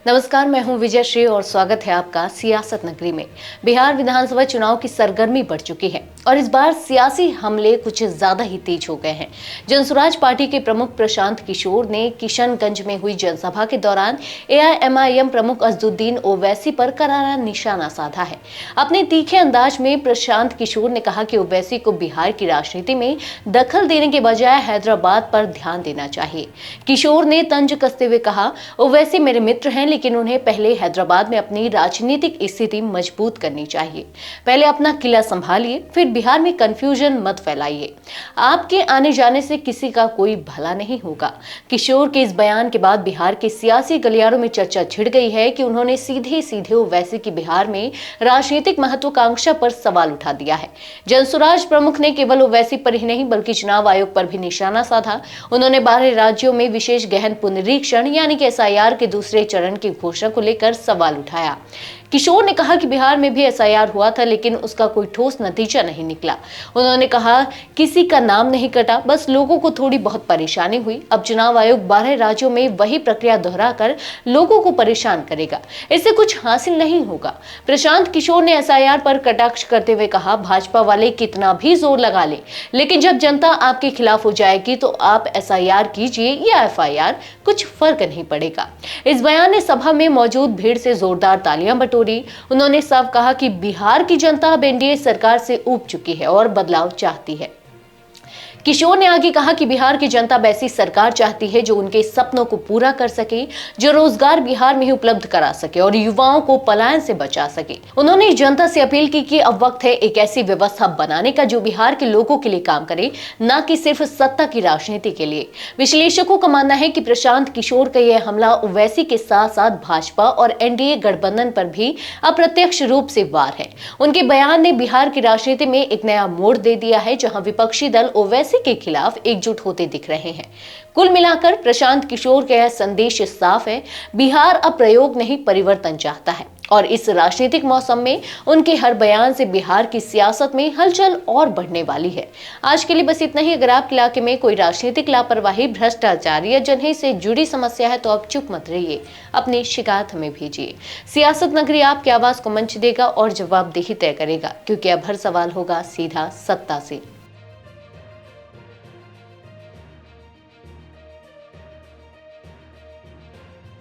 नमस्कार, मैं हूं विजय श्री और स्वागत है आपका सियासत नगरी में। बिहार विधानसभा चुनाव की सरगर्मी बढ़ चुकी है और इस बार सियासी हमले कुछ ज्यादा ही तेज हो गए हैं। जनसुराज पार्टी के प्रमुख प्रशांत किशोर ने किशनगंज में हुई जनसभा के दौरान एआईएमआईएम प्रमुख असदुद्दीन ओवैसी पर करारा निशाना साधा है। अपने तीखे अंदाज में प्रशांत किशोर ने कहा कि ओवैसी को बिहार की राजनीति में दखल देने के बजाय हैदराबाद पर ध्यान देना चाहिए। किशोर ने तंज कसते हुए कहा, ओवैसी मेरे मित्र हैं, लेकिन उन्हें पहले हैदराबाद में अपनी राजनीतिक स्थिति मजबूत करनी चाहिए। पहले अपना किला संभालिए, फिर बिहार में कंफ्यूजन मत फैलाइए। आपके आने जाने से किसी का कोई भला नहीं होगा। किशोर के इस बयान के बाद बिहार के सियासी गलियारों में चर्चा छिड़ गई है कि उन्होंने सीधे सीधे ओवैसी की बिहार में राजनीतिक महत्वाकांक्षा पर सवाल उठा दिया है। जनसुराज प्रमुख ने केवल ओवैसी पर ही नहीं बल्कि चुनाव आयोग पर भी निशाना साधा। उन्होंने 12 राज्यों में विशेष गहन पुनरीक्षण यानी कि एसआईआर के दूसरे चरण की घोषणा को लेकर सवाल उठाया। किशोर ने कहा कि बिहार में भी एसआईआर हुआ था, लेकिन उसका कोई ठोस नतीजा नहीं निकला। उन्होंने कहा, किसी का नाम नहीं कटा, बस लोगों को थोड़ी बहुत परेशानी हुई। अब चुनाव आयोग 12 राज्यों में वही प्रक्रिया दोहराकर लोगों को परेशान करेगा, इससे कुछ हासिल नहीं होगा। प्रशांत किशोर ने एसआईआर पर कटाक्ष करते हुए कहा, भाजपा वाले कितना भी जोर लगा ले, लेकिन जब जनता आपके खिलाफ हो जाएगी तो आप एसआईआर कीजिए या एफआईआर, कुछ फर्क नहीं पड़ेगा। इस बयान ने सभा में मौजूद भीड़ से जोरदार तालियां बटोरी। उन्होंने साफ कहा कि बिहार की जनता अब एनडीए सरकार से ऊब चुकी है और बदलाव चाहती है। किशोर ने आगे कहा कि बिहार की जनता वैसी सरकार चाहती है जो उनके सपनों को पूरा कर सके, जो रोजगार बिहार में ही उपलब्ध करा सके और युवाओं को पलायन से बचा सके। उन्होंने जनता से अपील की कि अब वक्त है एक ऐसी व्यवस्था बनाने का जो बिहार के लोगों के लिए काम करे, न कि सिर्फ सत्ता की राजनीति के लिए। विश्लेषकों का मानना है कि प्रशांत किशोर का यह हमला ओवैसी के साथ साथ भाजपा और एनडीए गठबंधन पर भी अप्रत्यक्ष रूप से वार है। उनके बयान ने बिहार की राजनीति में एक नया मोड़ दे दिया है, जहां विपक्षी दल ओवैसी के खिलाफ एकजुट होते दिख रहे हैं। कुल मिलाकर प्रशांत किशोर का यह संदेश साफ है, बिहार अब प्रयोग नहीं परिवर्तन चाहता है और इस राजनीतिक मौसम में उनके हर बयान से बिहार की सियासत में हलचल और बढ़ने वाली है। आज के लिए बस इतना ही। अगर आपके इलाके में कोई राजनीतिक लापरवाही, भ्रष्टाचार या जनहित से जुड़ी समस्या है तो आप चुप मत रहिए, अपनी शिकायत हमें भेजिए। सियासत नगरी आपकी आवाज को मंच देगा और जवाबदेही तय करेगा, क्योंकि अब हर सवाल होगा सीधा सत्ता से।